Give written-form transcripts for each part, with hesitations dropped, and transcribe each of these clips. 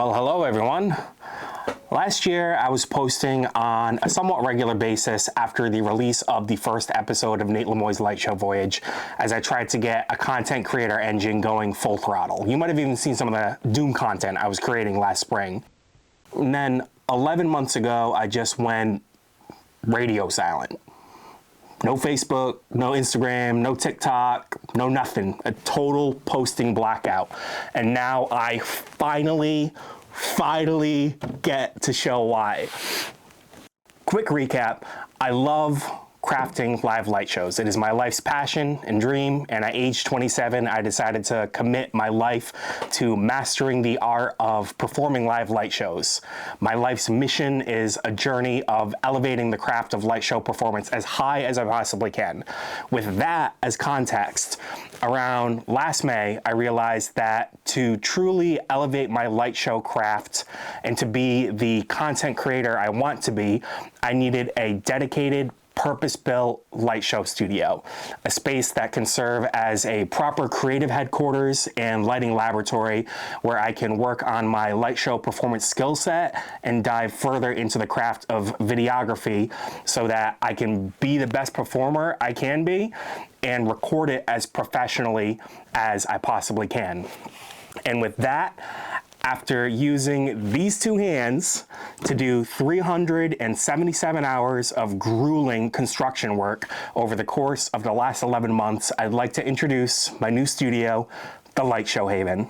Well, hello everyone. Last year, I was posting on a somewhat regular basis after the release of the first episode of Nate Lemoy's Lightshow Voyage, as I tried to get a content creator engine going full throttle. You might have even seen some of the Doom content I was creating last spring. And then 11 months ago, I just went radio silent. No Facebook, no Instagram, no TikTok, no nothing. A total posting blackout. And now I finally get to show why. Quick recap, I love crafting live light shows. It is my life's passion and dream, and at age 27, I decided to commit my life to mastering the art of performing live light shows. My life's mission is a journey of elevating the craft of light show performance as high as I possibly can. With that as context, around last May, I realized that to truly elevate my light show craft and to be the content creator I want to be, I needed a dedicated, purpose-built light show studio, a space that can serve as a proper creative headquarters and lighting laboratory where I can work on my light show performance skill set and dive further into the craft of videography so that I can be the best performer I can be and record it as professionally as I possibly can. And with that, after using these two hands to do 377 hours of grueling construction work over the course of the last 11 months, I'd like to introduce my new studio, the Lightshow Haven.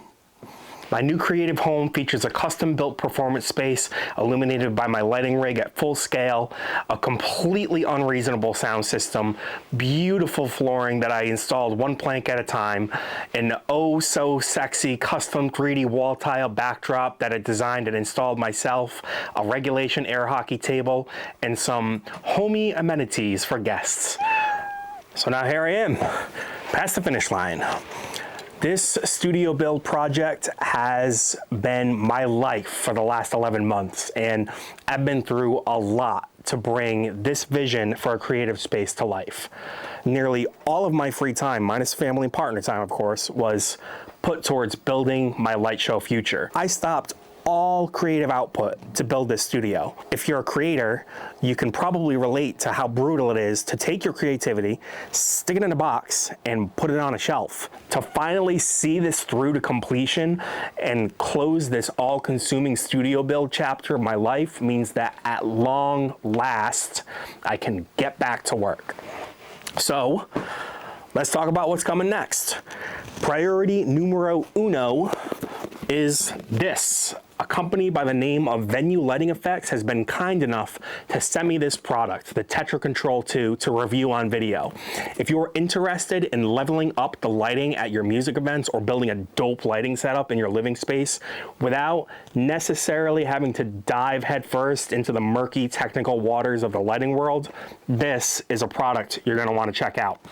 My new creative home features a custom-built performance space illuminated by my lighting rig at full scale, a completely unreasonable sound system, beautiful flooring that I installed one plank at a time, an oh-so-sexy custom 3D wall tile backdrop that I designed and installed myself, a regulation air hockey table, and some homey amenities for guests. So now here I am, past the finish line. This studio build project has been my life for the last 11 months, and I've been through a lot to bring this vision for a creative space to life. Nearly all of my free time, minus family and partner time, of course, was put towards building my light show future. I stopped all creative output to build this studio. If you're a creator, you can probably relate to how brutal it is to take your creativity, stick it in a box, and put it on a shelf. To finally see this through to completion and close this all-consuming studio build chapter of my life means that at long last, I can get back to work. So, let's talk about what's coming next. Priority numero uno is this. A company by the name of Venue Lighting Effects has been kind enough to send me this product, the Tetra Control 2, to review on video. If you're interested in leveling up the lighting at your music events or building a dope lighting setup in your living space without necessarily having to dive headfirst into the murky technical waters of the lighting world, this is a product you're going to want to check out.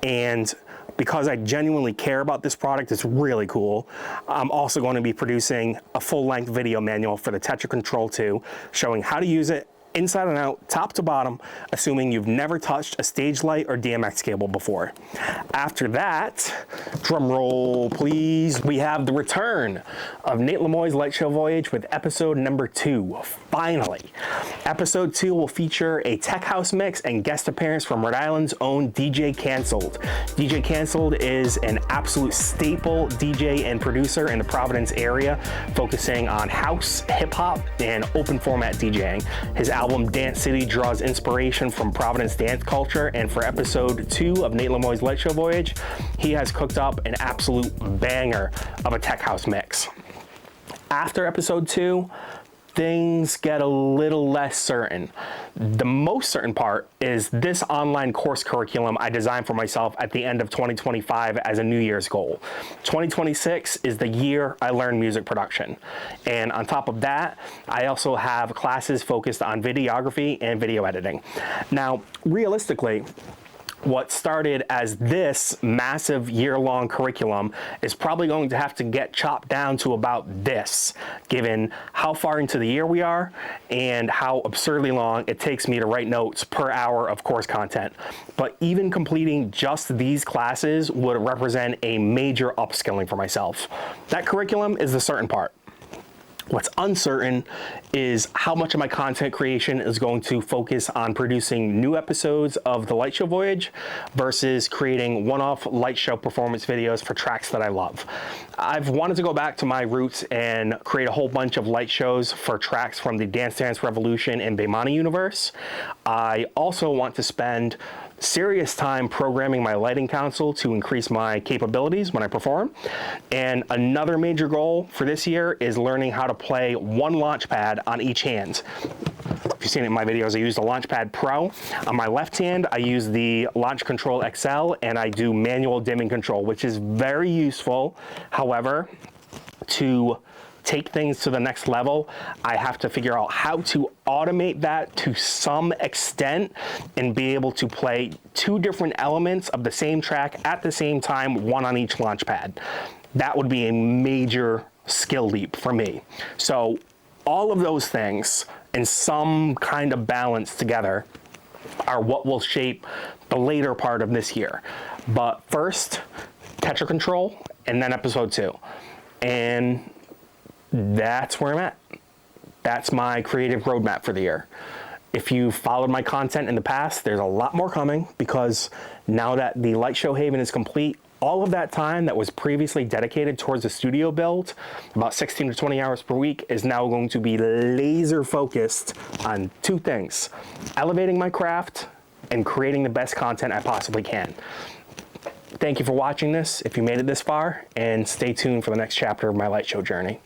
And because I genuinely care about this product, it's really cool. I'm also going to be producing a full-length video manual for the Tetra Control 2, showing how to use it inside and out, top to bottom, assuming you've never touched a stage light or DMX cable before. After that, drum roll please, we have the return of Nate Lemoy's Lightshow Voyage with episode number 2, finally. Episode 2 will feature a tech house mix and guest appearance from Rhode Island's own DJ Cancelled. DJ Cancelled is an absolute staple DJ and producer in the Providence area, focusing on house, hip-hop, and open format DJing. His album Dance City draws inspiration from Providence dance culture, and for episode 2 of Nate Lemoy's Lightshow Voyage, he has cooked up an absolute banger of a tech house mix. After episode 2, things get a little less certain. The most certain part is this online course curriculum I designed for myself at the end of 2025 as a New Year's goal. 2026 is the year I learn music production. And on top of that, I also have classes focused on videography and video editing. Now, realistically, what started as this massive year-long curriculum is probably going to have to get chopped down to about this, given how far into the year we are and how absurdly long it takes me to write notes per hour of course content. But even completing just these classes would represent a major upskilling for myself. That curriculum is the certain part. What's uncertain is how much of my content creation is going to focus on producing new episodes of the Lightshow Voyage versus creating one-off Lightshow performance videos for tracks that I love. I've wanted to go back to my roots and create a whole bunch of light shows for tracks from the Dance Dance Revolution and Baymani universe. I also want to spend serious time programming my lighting console to increase my capabilities when I perform. And another major goal for this year is learning how to play one launch pad on each hand. If you've seen it in my videos, I use the Launchpad Pro. On my left hand, I use the Launch Control XL, and I do manual dimming control, which is very useful. However, to take things to the next level, I have to figure out how to automate that to some extent and be able to play two different elements of the same track at the same time, one on each launch pad. That would be a major skill leap for me. So all of those things in some kind of balance together are what will shape the later part of this year. But first, Tetra Control, and then episode 2. And that's where I'm at. That's my creative roadmap for the year. If you've followed my content in the past, there's a lot more coming, because now that the Lightshow Haven is complete, all of that time that was previously dedicated towards the studio build, about 16 to 20 hours per week, is now going to be laser focused on two things: elevating my craft and creating the best content I possibly can. Thank you for watching this, if you made it this far, and stay tuned for the next chapter of my Lightshow journey.